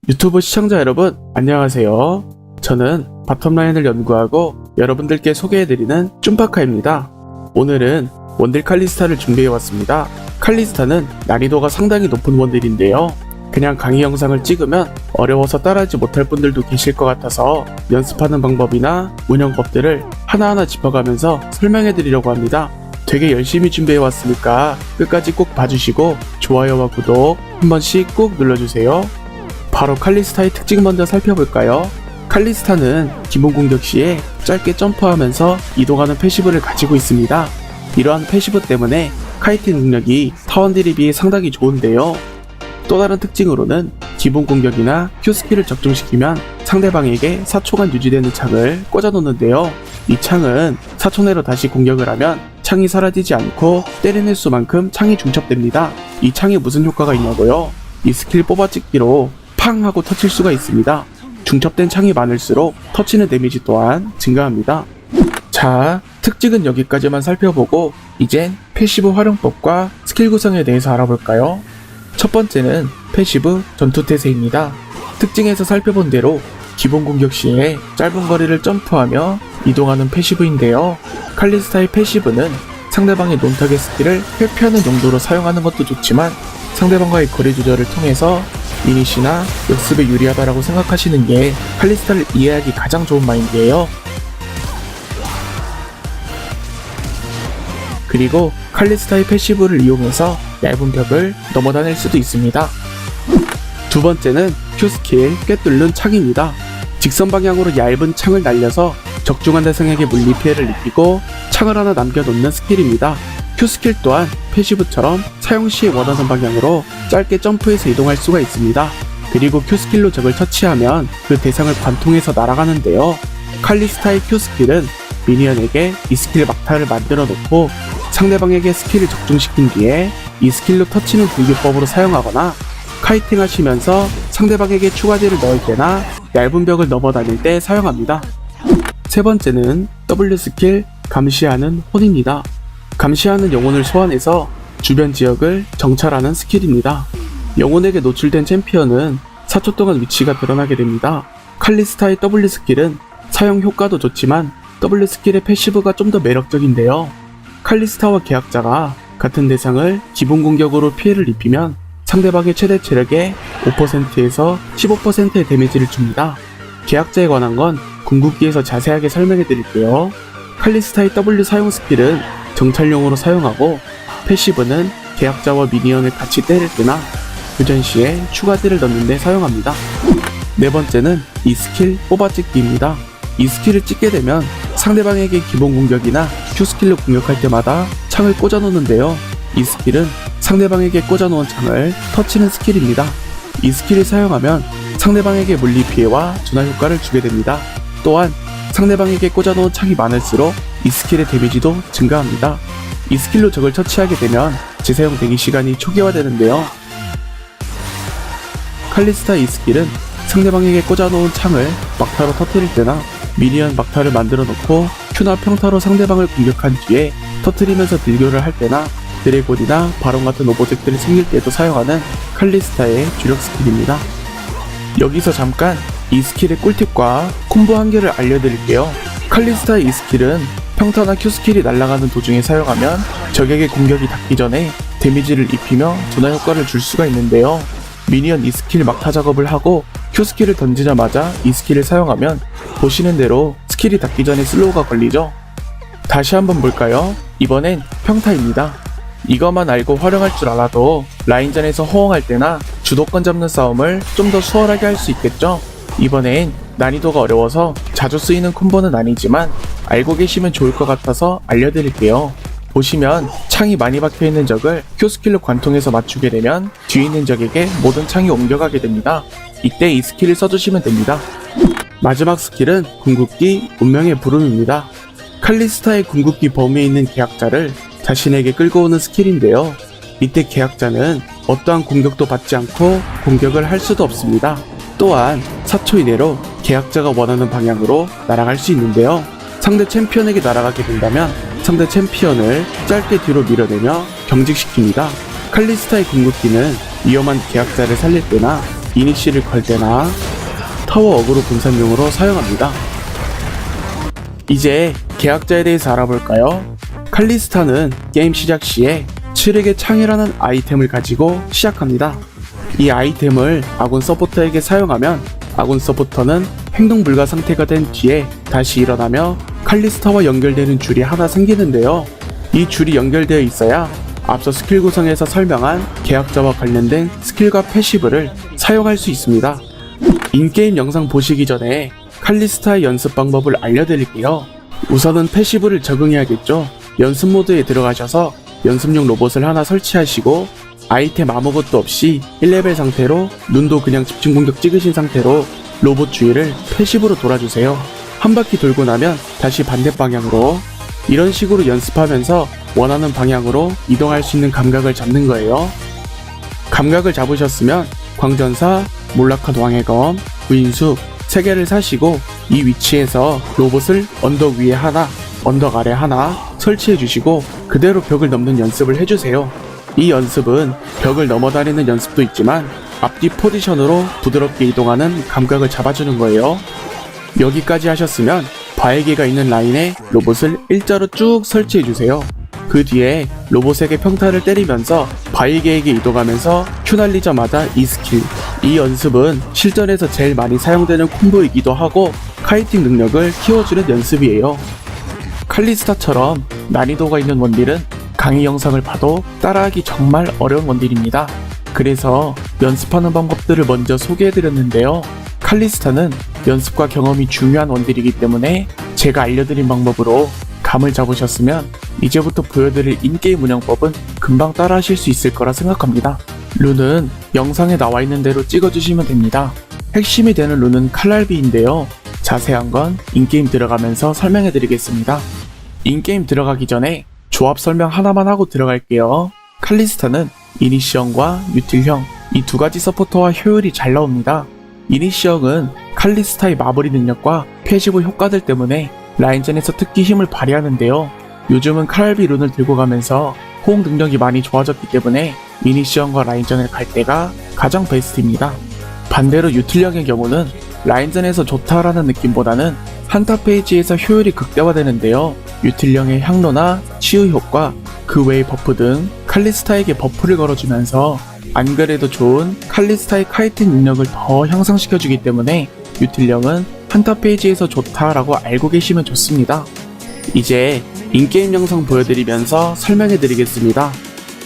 유튜브 시청자 여러분 안녕하세요. 저는 바텀라인을 연구하고 여러분들께 소개해드리는 쭌파카입니다. 오늘은 원딜 칼리스타를 준비해왔습니다. 칼리스타는 난이도가 상당히 높은 원딜인데요. 그냥 강의 영상을 찍으면 어려워서 따라하지 못할 분들도 계실 것 같아서 연습하는 방법이나 운영법들을 하나하나 짚어가면서 설명해드리려고 합니다. 되게 열심히 준비해왔으니까 끝까지 꼭 봐주시고 좋아요와 구독 한 번씩 꼭 눌러주세요. 바로 칼리스타의 특징 먼저 살펴볼까요? 칼리스타는 기본 공격 시에 짧게 점프하면서 이동하는 패시브를 가지고 있습니다. 이러한 패시브 때문에 카이팅 능력이 타원딜에 비해 상당히 좋은데요. 또 다른 특징으로는 기본 공격이나 Q 스킬을 적중시키면 상대방에게 4초간 유지되는 창을 꽂아놓는데요. 이 창은 4초 내로 다시 공격을 하면 창이 사라지지 않고 때리는 수만큼 창이 중첩됩니다. 이 창에 무슨 효과가 있냐고요? 이 스킬 뽑아찍기로 팡 하고 터칠 수가 있습니다. 중첩된 창이 많을수록 터치는 데미지 또한 증가합니다. 자, 특징은 여기까지만 살펴보고 이젠 패시브 활용법과 스킬 구성에 대해서 알아볼까요? 첫 번째는 패시브 전투태세입니다. 특징에서 살펴본 대로 기본 공격 시에 짧은 거리를 점프하며 이동하는 패시브인데요. 칼리스타의 패시브는 상대방의 논타겟 스킬을 회피하는 용도로 사용하는 것도 좋지만 상대방과의 거리 조절을 통해서 이니시나 역습에 유리하다라고 생각하시는 게 칼리스타를 이해하기 가장 좋은 마인드예요. 그리고 칼리스타의 패시브를 이용해서 얇은 벽을 넘어다닐 수도 있습니다. 두 번째는 Q스킬 꿰뚫는 창입니다. 직선 방향으로 얇은 창을 날려서 적중한 대상에게 물리 피해를 입히고 창을 하나 남겨놓는 스킬입니다. Q스킬 또한 패시브처럼 사용 시에 원하는 방향으로 짧게 점프해서 이동할 수가 있습니다. 그리고 Q스킬로 적을 터치하면 그 대상을 관통해서 날아가는데요. 칼리스타의 Q스킬은 미니언에게 이 스킬 막타를 만들어 놓고 상대방에게 스킬을 적중시킨 뒤에 이 스킬로 터치는 불교법으로 사용하거나 카이팅 하시면서 상대방에게 추가딜을 넣을 때나 얇은 벽을 넘어다닐 때 사용합니다. 세 번째는 W 스킬 감시하는 혼입니다. 감시하는 영혼을 소환해서 주변 지역을 정찰하는 스킬입니다. 영혼에게 노출된 챔피언은 4초 동안 위치가 드러나게 됩니다. 칼리스타의 W 스킬은 사용 효과도 좋지만 W 스킬의 패시브가 좀 더 매력적인데요. 칼리스타와 계약자가 같은 대상을 기본 공격으로 피해를 입히면 상대방의 최대 체력의 5%에서 15%의 데미지를 줍니다. 계약자에 관한 건 궁극기에서 자세하게 설명해 드릴게요. 칼리스타의 W 사용 스킬은 정찰용으로 사용하고 패시브는 계약자와 미니언을 같이 때릴 때나 교전 시에 추가딜을 넣는 데 사용합니다. 네 번째는 이 스킬 뽑아찍기입니다. 이 스킬을 찍게 되면 상대방에게 기본 공격이나 Q 스킬로 공격할 때마다 창을 꽂아 놓는데요. 이 스킬은 상대방에게 꽂아 놓은 창을 터치는 스킬입니다. 이 스킬을 사용하면 상대방에게 물리 피해와 전화 효과를 주게 됩니다. 또한 상대방에게 꽂아 놓은 창이 많을수록 이 스킬의 데미지도 증가합니다. 이 스킬로 적을 처치하게 되면 재사용 대기 시간이 초기화되는데요. 칼리스타 이 스킬은 상대방에게 꽂아 놓은 창을 막타로 터뜨릴 때나 미니언 막타를 만들어 놓고 Q나 평타로 상대방을 공격한 뒤에 터뜨리면서 딜교를 할 때나 드래곤이나 바론 같은 오브젝트를 챙길 때도 사용하는 칼리스타의 주력 스킬입니다. 여기서 잠깐 이 스킬의 꿀팁과 콤보 한 개를 알려드릴게요. 칼리스타의 이 스킬은 평타나 Q 스킬이 날아가는 도중에 사용하면 적에게 공격이 닿기 전에 데미지를 입히며 전화 효과를 줄 수가 있는데요. 미니언 이 스킬 막타 작업을 하고 Q 스킬을 던지자마자 이 스킬을 사용하면 보시는 대로 스킬이 닿기 전에 슬로우가 걸리죠. 다시 한번 볼까요? 이번엔 평타입니다. 이것만 알고 활용할 줄 알아도 라인전에서 호응할 때나 주도권 잡는 싸움을 좀 더 수월하게 할 수 있겠죠? 이번엔 난이도가 어려워서 자주 쓰이는 콤보는 아니지만 알고 계시면 좋을 것 같아서 알려드릴게요. 보시면 창이 많이 박혀있는 적을 Q 스킬로 관통해서 맞추게 되면 뒤에 있는 적에게 모든 창이 옮겨가게 됩니다. 이때 이 스킬을 써주시면 됩니다. 마지막 스킬은 궁극기 운명의 부름입니다. 칼리스타의 궁극기 범위에 있는 계약자를 자신에게 끌고 오는 스킬인데요. 이때 계약자는 어떠한 공격도 받지 않고 공격을 할 수도 없습니다. 또한 4초 이내로 계약자가 원하는 방향으로 날아갈 수 있는데요. 상대 챔피언에게 날아가게 된다면 상대 챔피언을 짧게 뒤로 밀어내며 경직시킵니다. 칼리스타의 궁극기는 위험한 계약자를 살릴 때나 이니시를 걸 때나 타워 어그로 분산용으로 사용합니다. 이제 계약자에 대해서 알아볼까요? 칼리스타는 게임 시작 시에 7획의 창이라는 아이템을 가지고 시작합니다. 이 아이템을 아군 서포터에게 사용하면 아군 서포터는 행동 불가 상태가 된 뒤에 다시 일어나며 칼리스타와 연결되는 줄이 하나 생기는데요. 이 줄이 연결되어 있어야 앞서 스킬 구성에서 설명한 계약자와 관련된 스킬과 패시브를 사용할 수 있습니다. 인게임 영상 보시기 전에 칼리스타의 연습 방법을 알려드릴게요. 우선은 패시브를 적응해야겠죠. 연습 모드에 들어가셔서 연습용 로봇을 하나 설치하시고 아이템 아무것도 없이 1레벨 상태로 눈도 그냥 집중 공격 찍으신 상태로 로봇 주위를 패시브로 돌아주세요. 한 바퀴 돌고 나면 다시 반대 방향으로 이런 식으로 연습하면서 원하는 방향으로 이동할 수 있는 감각을 잡는 거예요. 감각을 잡으셨으면 광전사, 몰락한 왕의 검, 부인수 3개를 사시고 이 위치에서 로봇을 언덕 위에 하나, 언덕 아래 하나 설치해 주시고 그대로 벽을 넘는 연습을 해주세요. 이 연습은 벽을 넘어다니는 연습도 있지만 앞뒤 포지션으로 부드럽게 이동하는 감각을 잡아주는 거예요. 여기까지 하셨으면 바에게가 있는 라인에 로봇을 일자로 쭉 설치해주세요. 그 뒤에 로봇에게 평타를 때리면서 바이게에게 이동하면서 큐 날리자마자 이 스킬. 이 연습은 실전에서 제일 많이 사용되는 콤보이기도 하고 카이팅 능력을 키워주는 연습이에요. 칼리스타처럼 난이도가 있는 원딜은 강의 영상을 봐도 따라하기 정말 어려운 원딜입니다. 그래서 연습하는 방법들을 먼저 소개해드렸는데요. 칼리스타는 연습과 경험이 중요한 원딜이기 때문에 제가 알려드린 방법으로 감을 잡으셨으면 이제부터 보여드릴 인게임 운영법은 금방 따라하실 수 있을 거라 생각합니다. 룬은 영상에 나와 있는 대로 찍어주시면 됩니다. 핵심이 되는 룬은 칼날비인데요. 자세한 건 인게임 들어가면서 설명해드리겠습니다. 인게임 들어가기 전에 조합 설명 하나만 하고 들어갈게요. 칼리스타는 이니시형과 유틸형 이 두 가지 서포터와 효율이 잘 나옵니다. 이니시형은 칼리스타의 마무리 능력과 패시브 효과들 때문에 라인전에서 특히 힘을 발휘하는데요. 요즘은 칼날비 룬을 들고 가면서 호응 능력이 많이 좋아졌기 때문에 이니시형과 라인전을 갈 때가 가장 베스트입니다. 반대로 유틸형의 경우는 라인전에서 좋다라는 느낌보다는 한타 페이지에서 효율이 극대화되는데요. 유틸형의 향로나 치유 효과, 그 외의 버프 등 칼리스타에게 버프를 걸어주면서 안 그래도 좋은 칼리스타의 카이팅 능력을 더 향상시켜주기 때문에 유틸형은 한타 페이지에서 좋다라고 알고 계시면 좋습니다. 이제 인게임 영상 보여드리면서 설명해드리겠습니다.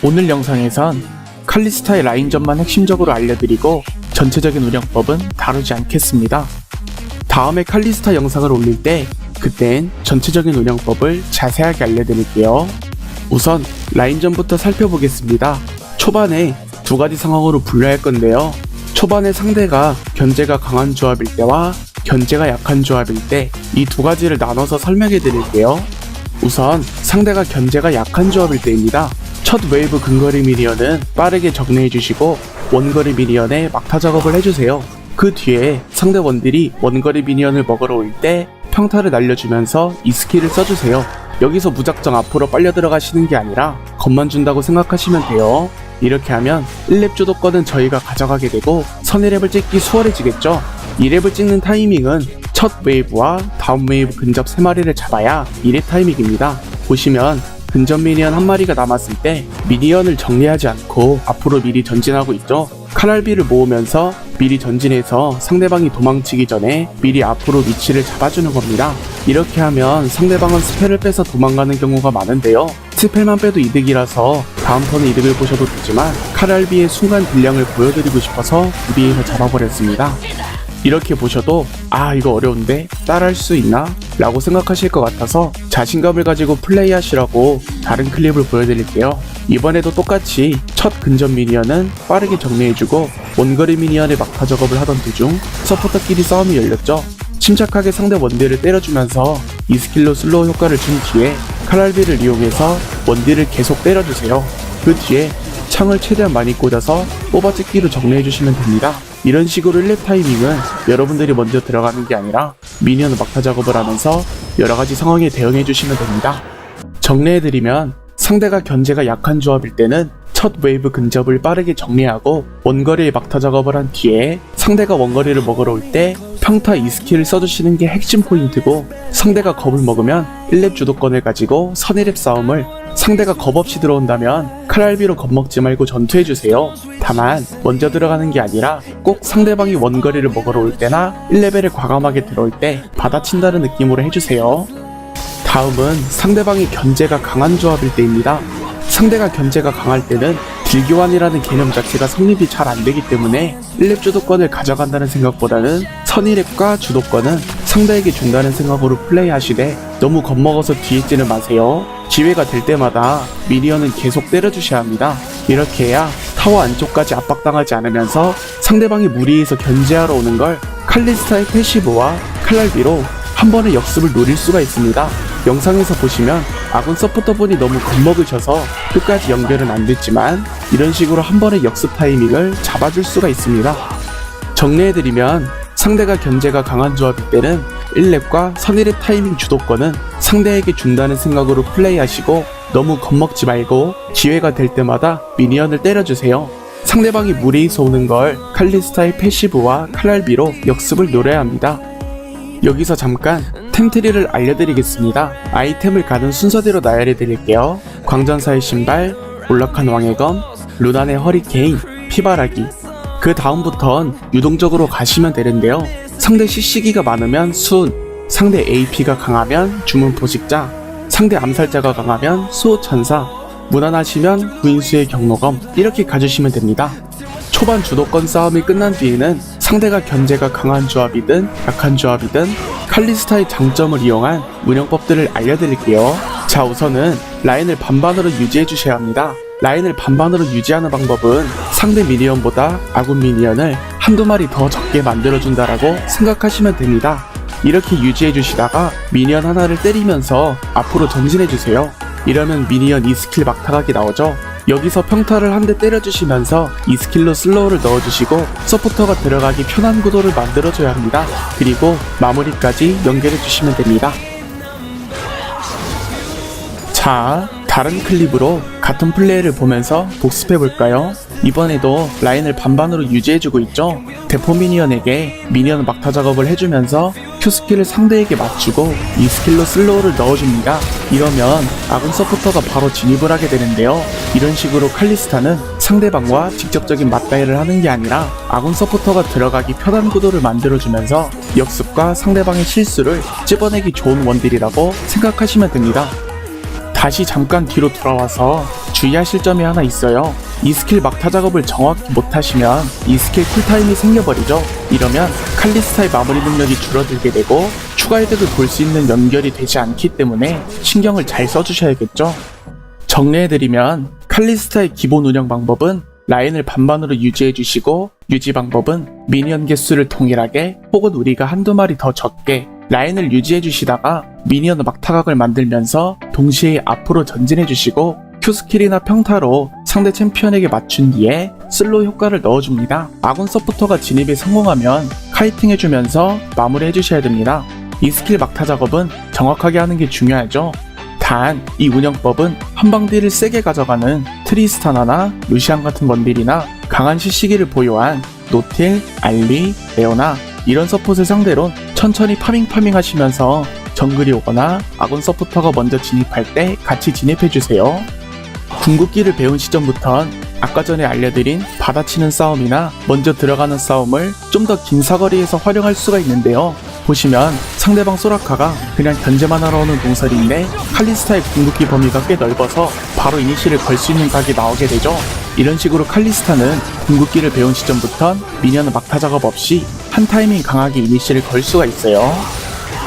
오늘 영상에선 칼리스타의 라인전만 핵심적으로 알려드리고 전체적인 운영법은 다루지 않겠습니다. 다음에 칼리스타 영상을 올릴 때 그땐 전체적인 운영법을 자세하게 알려드릴게요. 우선 라인전부터 살펴보겠습니다. 초반에 두 가지 상황으로 분류할 건데요. 초반에 상대가 견제가 강한 조합일 때와 견제가 약한 조합일 때 이 두 가지를 나눠서 설명해 드릴게요. 우선 상대가 견제가 약한 조합일 때입니다. 첫 웨이브 근거리 미니언은 빠르게 정리해 주시고 원거리 미니언에 막타 작업을 해주세요. 그 뒤에 상대 원딜이 원거리 미니언을 먹으러 올 때 평타를 날려주면서 이 스킬을 써주세요. 여기서 무작정 앞으로 빨려 들어가시는 게 아니라 겁만 준다고 생각하시면 돼요. 이렇게 하면 1렙 주도권은 저희가 가져가게 되고 선의랩을 찍기 수월해지겠죠. 2렙을 찍는 타이밍은 첫 웨이브와 다음 웨이브 근접 3마리를 잡아야 2렙 타이밍입니다. 보시면 근접 미니언 한 마리가 남았을 때 미니언을 정리하지 않고 앞으로 미리 전진하고 있죠. 칼날비를 모으면서 미리 전진해서 상대방이 도망치기 전에 미리 앞으로 위치를 잡아주는 겁니다. 이렇게 하면 상대방은 스펠을 빼서 도망가는 경우가 많은데요. 스펠만 빼도 이득이라서 다음 턴에 이득을 보셔도 되지만 칼날비의 순간 딜량을 보여드리고 싶어서 무리해서 잡아버렸습니다. 이렇게 보셔도 이거 어려운데 따라할 수 있나? 라고 생각하실 것 같아서 자신감을 가지고 플레이하시라고 다른 클립을 보여드릴게요. 이번에도 똑같이 첫 근접 미니언은 빠르게 정리해주고 원거리 미니언의 막타 작업을 하던 도중 서포터끼리 싸움이 열렸죠. 침착하게 상대 원딜을 때려주면서 이 스킬로 슬로우 효과를 준 뒤에 칼날비를 이용해서 원딜을 계속 때려주세요. 그 뒤에 창을 최대한 많이 꽂아서 뽑아찍기로 정리해주시면 됩니다. 이런 식으로 1렙 타이밍은 여러분들이 먼저 들어가는 게 아니라 미니언 막타 작업을 하면서 여러가지 상황에 대응해주시면 됩니다. 정리해드리면 상대가 견제가 약한 조합일 때는 첫 웨이브 근접을 빠르게 정리하고 원거리에 막타 작업을 한 뒤에 상대가 원거리를 먹으러 올 때 평타 2스킬을 써주시는 게 핵심 포인트고, 상대가 겁을 먹으면 1렙 주도권을 가지고 선 1렙 싸움을, 상대가 겁 없이 들어온다면 칼날비로 겁먹지 말고 전투해주세요. 다만 먼저 들어가는 게 아니라 꼭 상대방이 원거리를 먹으러 올 때나 1레벨을 과감하게 들어올 때 받아친다는 느낌으로 해주세요. 다음은 상대방이 견제가 강한 조합일 때입니다. 상대가 견제가 강할 때는 딜교환이라는 개념 자체가 성립이 잘 안되기 때문에 1렙 주도권을 가져간다는 생각보다는 선 1렙과 주도권은 상대에게 준다는 생각으로 플레이하시되 너무 겁먹어서 뒤에 찌는 마세요. 기회가 될 때마다 미니언은 계속 때려주셔야 합니다. 이렇게 해야 타워 안쪽까지 압박당하지 않으면서 상대방이 무리해서 견제하러 오는 걸 칼리스타의 패시브와 칼날비로 한 번의 역습을 노릴 수가 있습니다. 영상에서 보시면 아군 서포터분이 너무 겁먹으셔서 끝까지 연결은 안 됐지만 이런 식으로 한 번의 역습 타이밍을 잡아줄 수가 있습니다. 정리해드리면 상대가 견제가 강한 조합일 때는 1렙과 선 1렙 타이밍 주도권은 상대에게 준다는 생각으로 플레이하시고 너무 겁먹지 말고 기회가 될 때마다 미니언을 때려주세요. 상대방이 무리해서 오는 걸 칼리스타의 패시브와 칼날비로 역습을 노려야 합니다. 여기서 잠깐 템트리를 알려드리겠습니다. 아이템을 가는 순서대로 나열해드릴게요. 광전사의 신발, 몰락한 왕의 검, 루난의 허리케인, 피바라기. 그 다음부턴 유동적으로 가시면 되는데요. 상대 CC기가 많으면 순, 상대 AP가 강하면 주문 포식자, 상대 암살자가 강하면 수호천사, 무난하시면 구인수의 경로검, 이렇게 가주시면 됩니다. 초반 주도권 싸움이 끝난 뒤에는 상대가 견제가 강한 조합이든 약한 조합이든 칼리스타의 장점을 이용한 운영법들을 알려드릴게요. 자, 우선은 라인을 반반으로 유지해주셔야 합니다. 라인을 반반으로 유지하는 방법은 상대 미니언보다 아군 미니언을 한두 마리 더 적게 만들어준다라고 생각하시면 됩니다. 이렇게 유지해주시다가 미니언 하나를 때리면서 앞으로 전진해주세요. 이러면 미니언 2스킬 막타각이 나오죠. 여기서 평타를 한 대 때려주시면서 2스킬로 슬로우를 넣어주시고 서포터가 들어가기 편한 구도를 만들어줘야 합니다. 그리고 마무리까지 연결해주시면 됩니다. 자, 다른 클립으로 같은 플레이를 보면서 복습해볼까요? 이번에도 라인을 반반으로 유지해주고 있죠? 대포 미니언에게 미니언 막타 작업을 해주면서 Q스킬을 상대에게 맞추고 2스킬로 슬로우를 넣어줍니다. 이러면 아군 서포터가 바로 진입을 하게 되는데요. 이런 식으로 칼리스타는 상대방과 직접적인 맞다이를 하는 게 아니라 아군 서포터가 들어가기 편한 구도를 만들어주면서 역습과 상대방의 실수를 찝어내기 좋은 원딜이라고 생각하시면 됩니다. 다시 잠깐 뒤로 돌아와서 주의하실 점이 하나 있어요. 이 스킬 막타 작업을 정확히 못하시면 이 스킬 쿨타임이 생겨버리죠. 이러면 칼리스타의 마무리 능력이 줄어들게 되고 추가 이득을 볼 수 있는 연결이 되지 않기 때문에 신경을 잘 써주셔야겠죠. 정리해드리면 칼리스타의 기본 운영 방법은 라인을 반반으로 유지해주시고, 유지 방법은 미니언 개수를 동일하게 혹은 우리가 한두 마리 더 적게 라인을 유지해주시다가 미니언 막타각을 만들면서 동시에 앞으로 전진해주시고 Q스킬이나 평타로 상대 챔피언에게 맞춘 뒤에 슬로우 효과를 넣어줍니다. 아군 서포터가 진입에 성공하면 카이팅해주면서 마무리해주셔야 됩니다. 이 스킬 막타 작업은 정확하게 하는 게 중요하죠. 단, 이 운영법은 한방딜을 세게 가져가는 트리스타나나 루시안 같은 원딜이나 강한 CC기를 보유한 노틸, 알리, 레오나 이런 서폿을 상대론 천천히 파밍 하시면서 정글이 오거나 아군 서포터가 먼저 진입할 때 같이 진입해주세요. 궁극기를 배운 시점부턴 아까 전에 알려드린 받아치는 싸움이나 먼저 들어가는 싸움을 좀 더 긴 사거리에서 활용할 수가 있는데요. 보시면 상대방 소라카가 그냥 견제만 하러 오는 동설인데 칼리스타의 궁극기 범위가 꽤 넓어서 바로 이니시를 걸 수 있는 각이 나오게 되죠. 이런 식으로 칼리스타는 궁극기를 배운 시점부턴 미니언 막타 작업 없이 한 타이밍 강하게 이니시를 걸 수가 있어요.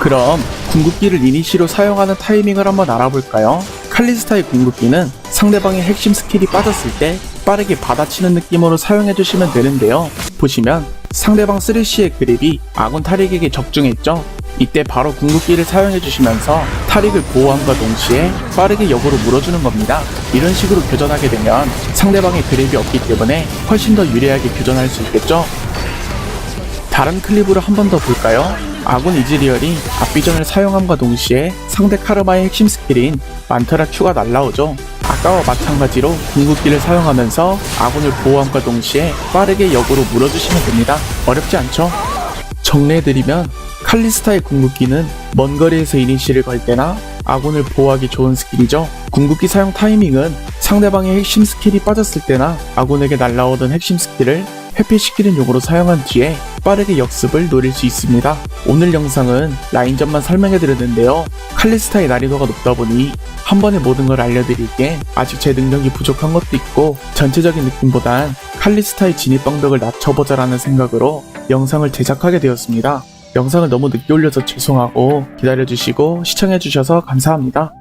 그럼 궁극기를 이니시로 사용하는 타이밍을 한번 알아볼까요? 칼리스타의 궁극기는 상대방의 핵심 스킬이 빠졌을 때 빠르게 받아치는 느낌으로 사용해주시면 되는데요. 보시면 상대방 3C의 그립이 아군 타릭에게 적중했죠? 이때 바로 궁극기를 사용해주시면서 타릭을 보호함과 동시에 빠르게 역으로 물어주는 겁니다. 이런 식으로 교전하게 되면 상대방의 그립이 없기 때문에 훨씬 더 유리하게 교전할 수 있겠죠? 다른 클립으로 한 번 더 볼까요? 아군 이즈리얼이 앞비전을 사용함과 동시에 상대 카르마의 핵심 스킬인 만트라 Q가 날라오죠. 아까와 마찬가지로 궁극기를 사용하면서 아군을 보호함과 동시에 빠르게 역으로 물어주시면 됩니다. 어렵지 않죠? 정리해드리면 칼리스타의 궁극기는 먼 거리에서 이니시를 걸 때나 아군을 보호하기 좋은 스킬이죠. 궁극기 사용 타이밍은 상대방의 핵심 스킬이 빠졌을 때나 아군에게 날라오던 핵심 스킬을 회피시키는 용으로 사용한 뒤에 빠르게 역습을 노릴 수 있습니다. 오늘 영상은 라인전만 설명해드렸는데요. 칼리스타의 난이도가 높다 보니 한 번에 모든 걸 알려드리기에 아직 제 능력이 부족한 것도 있고 전체적인 느낌보단 칼리스타의 진입 방벽을 낮춰보자라는 생각으로 영상을 제작하게 되었습니다. 영상을 너무 늦게 올려서 죄송하고 기다려주시고 시청해주셔서 감사합니다.